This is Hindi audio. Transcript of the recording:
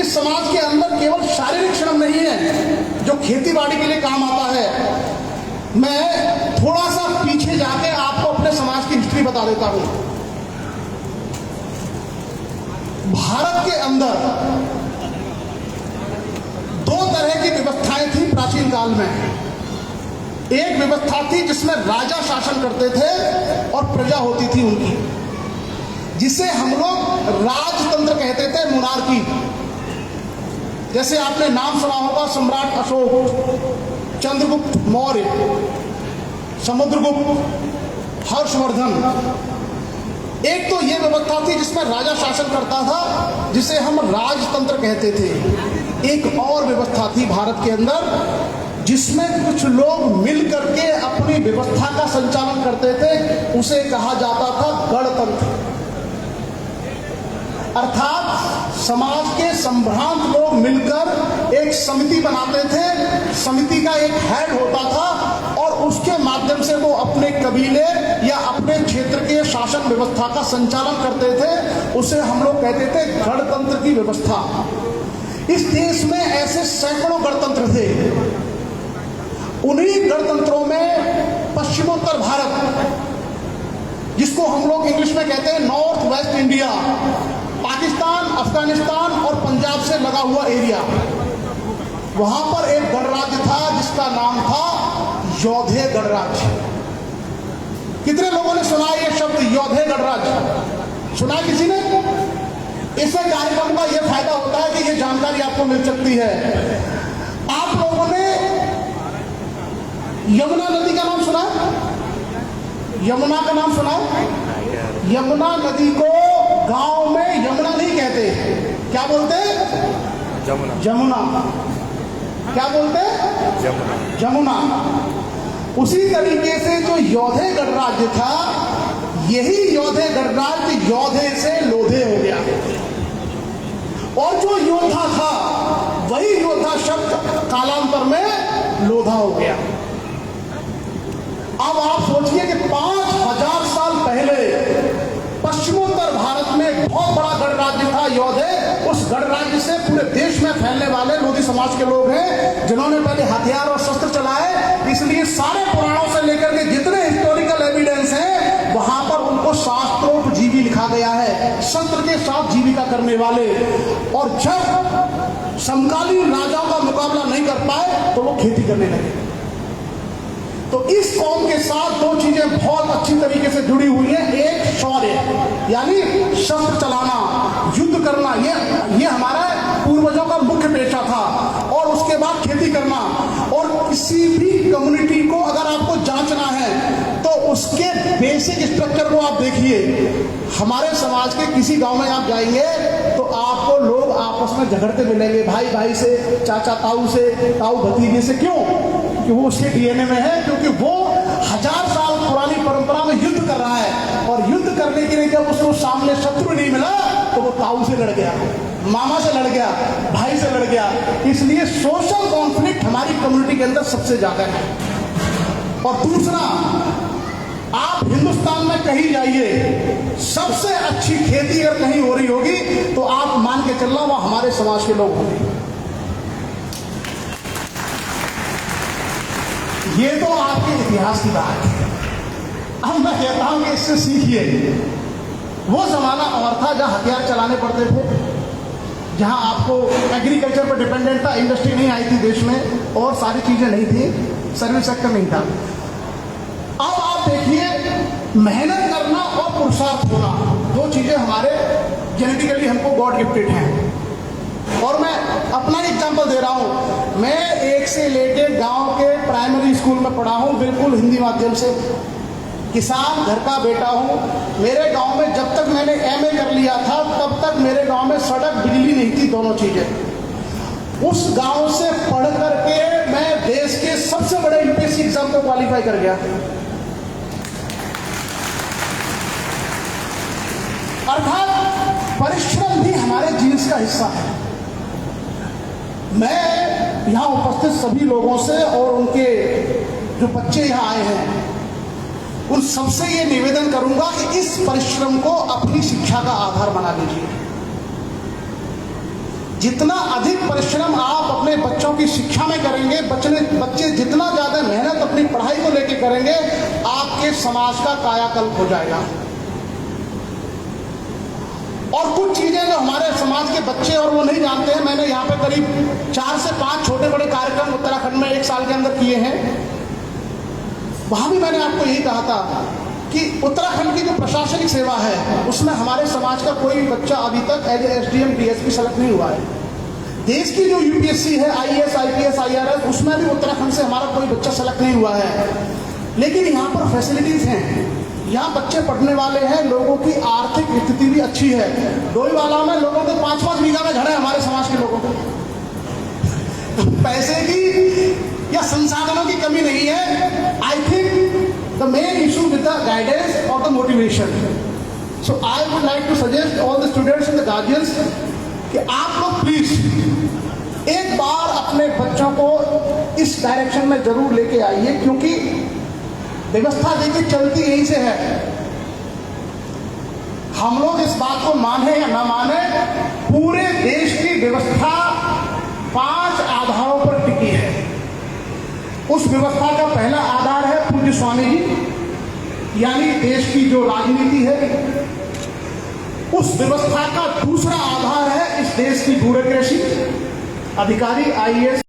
इस समाज के अंदर केवल शारीरिक श्रम नहीं है जो खेती बाड़ी के लिए काम आता है। मैं थोड़ा सा पीछे जाके आपको अपने समाज की हिस्ट्री बता देता हूं। भारत के अंदर दो तरह की व्यवस्थाएं थी प्राचीन काल में। एक व्यवस्था थी जिसमें राजा शासन करते थे और प्रजा होती थी उनकी, जिसे हम लोग राजतंत्र कहते थे, मोनार्की। जैसे आपने नाम सुना होगा सम्राट अशोक, चंद्रगुप्त मौर्य, समुद्रगुप्त, हर्षवर्धन। एक तो यह व्यवस्था थी जिसमें राजा शासन करता था, जिसे हम राजतंत्र कहते थे। एक और व्यवस्था थी भारत के अंदर जिसमें कुछ लोग मिल करके अपनी व्यवस्था का संचालन करते थे, उसे कहा जाता था गणतंत्र। अर्थात समाज के संभ्रांत लोग मिलकर एक समिति बनाते थे, समिति का एक हेड होता था और उसके माध्यम से वो अपने कबीले या अपने क्षेत्र के शासन व्यवस्था का संचालन करते थे। उसे हम लोग कहते थे गणतंत्र की व्यवस्था। इस देश में ऐसे सैकड़ों गणतंत्र थे। उन्हीं गणतंत्रों में पश्चिमोत्तर भारत, जिसको हम लोग इंग्लिश में कहते हैं north west India, Pakistan, Afghanistan और पंजाब से लगा हुआ एरिया, वहां पर एक गणराज्य था जिसका नाम था योधे गणराज्य। कितने लोगों ने सुना ये शब्द योधे गणराज्य? सुना किसी ने? इससे कार्यक्रम का यह फायदा होता है कि यह जानकारी आपको मिल सकती है। आप लोगों ने यमुना नदी का नाम सुना? यमुना का नाम सुना? यमुना नदी को गांव में यमुना नहीं कहते, क्या बोलते? जमुना। जमुना। क्या बोलते? जमुना। जमुना। उसी तरीके से जो योधे गणराज्य था, यही योधे गणराज्य योधे से लोधे हो गया, और जो योद्धा था वही योद्धा शब्द कालांतर में लोधा हो गया। अब आप सोचिए कि 5000 साल पहले पश्चिमोत्तर भारत में एक बहुत बड़ा गणराज्य था योधे। उस गणराज्य से पूरे देश में फैलने वाले लोधी समाज के लोग हैं जिन्होंने पहले हथियार और शस्त्र चलाए। इसलिए सारे पुराणों से लेकर के जितने हिस्टोरिकल एविडेंस हैं वहां पर उनको शास्त्रोपजीवी लिखा गया है, शस्त्र के साथ जीविका करने वाले। और जब समकालीन राजाओं का मुकाबला नहीं कर पाए तो वो खेती करने लगे। तो इस कौम के साथ दो चीजें बहुत अच्छी तरीके से जुड़ी हुई हैं। एक शौर्य, यानी शस्त्र चलाना, युद्ध करना, ये हमारा पूर्वजों का मुख्य पेशा था। और उसके बाद खेती करना। और किसी भी कम्युनिटी को अगर आपको जांचना है तो उसके बेसिक स्ट्रक्चर को आप देखिए। हमारे समाज के किसी गांव में आप जाएंगे तो आपको लोग आपस में झगड़ते मिलेंगे, भाई भाई से, चाचा ताऊ से, ताऊ भतीजे से। क्यों? कि वो उसके डीएनए में है, क्योंकि वो 1000 साल पुरानी परंपरा में युद्ध कर रहा है। और युद्ध करने के लिए जब उसको सामने शत्रु नहीं मिला तो वो ताऊ से लड़ गया, मामा से लड़ गया, भाई से लड़ गया। इसलिए सोशल कॉन्फ्लिक्ट हमारी कम्युनिटी के अंदर सबसे ज्यादा है। और दूसरा, आप हिंदुस्तान में कहीं जाइए, सबसे अच्छी खेती अगर कहीं हो रही होगी तो आप मान के चलना वह हमारे समाज के लोग होंगे। ये तो आपके इतिहास की बात है। अब मैं कहता हूं कि इससे सीखिए। वो जमाना और था जहां हथियार चलाने पड़ते थे, जहां आपको एग्रीकल्चर पर डिपेंडेंट था, इंडस्ट्री नहीं आई थी देश में और सारी चीजें नहीं थी, सर्विस सेक्टर नहीं था। अब आप देखिए, मेहनत करना और पुरुषार्थ होना, दो चीजें हमारे जेनेटिकली हमको गॉड गिफ्टेड हैं। और मैं अपना एग्जांपल दे रहा हूं। मैं 1 से लेके गांव के प्राइमरी स्कूल में पढ़ा हूं, बिल्कुल हिंदी माध्यम से। किसान घर का बेटा हूं। मेरे गांव में जब तक मैंने एमए कर लिया था तब तक मेरे गांव में सड़क, बिजली नहीं थी, दोनों चीजें। उस गांव से पढ़ करके मैं देश के सबसे बड़े यूपीएससी एग्जाम को क्वालिफाई कर गया। अर्थात परिश्रम भी हमारे जीन्स का हिस्सा है। मैं यहां उपस्थित सभी लोगों से और उनके जो बच्चे यहां आए हैं उन सबसे ये निवेदन करूंगा कि इस परिश्रम को अपनी शिक्षा का आधार बना लीजिए। जितना अधिक परिश्रम आप अपने बच्चों की शिक्षा में करेंगे, बच्चे जितना ज्यादा मेहनत अपनी पढ़ाई को लेकर करेंगे, आपके समाज का कायाकल्प हो जाएगा। और कुछ चीजें जो हमारे समाज के बच्चे और वो नहीं जानते हैं, मैंने यहाँ पे करीब 4 से 5 छोटे बड़े कार्यक्रम उत्तराखंड में 1 साल के अंदर किए हैं। वहां भी मैंने आपको यही कहा था कि उत्तराखंड की जो प्रशासनिक सेवा है उसमें हमारे समाज का कोई बच्चा अभी तक एज एसडीएम डीएसपी सेलेक्ट नहीं हुआ है। देश की जो यूपीएससी है, आईएएस आईपीएस आईआरएस, उसमें भी उत्तराखंड से हमारा कोई बच्चा सेलेक्ट नहीं हुआ है। लेकिन यहाँ पर फैसिलिटीज हैं, यहाँ बच्चे पढ़ने वाले हैं, लोगों की आर्थिक स्थिति भी अच्छी है। डोईवाला में लोगों को 5-5 बीघा में घर है, हमारे समाज के लोगों को पैसे की या संसाधनों की कमी नहीं है। I think the main issue with the guidance और the motivation. So I would like to suggest all the students and the guardians कि आप लोग प्लीज एक बार अपने बच्चों को इस डायरेक्शन में जरूर लेके आइए, क्योंकि व्यवस्था देखिए चलती यहीं से है। हम लोग इस बात को माने या ना माने, पूरे देश की व्यवस्था 5 आधारों पर टिकी है। उस व्यवस्था का पहला आधार है पूज्य स्वामी जी, यानी देश की जो राजनीति है। उस व्यवस्था का दूसरा आधार है इस देश की ब्यूरोक्रेसी, अधिकारी, आईएएस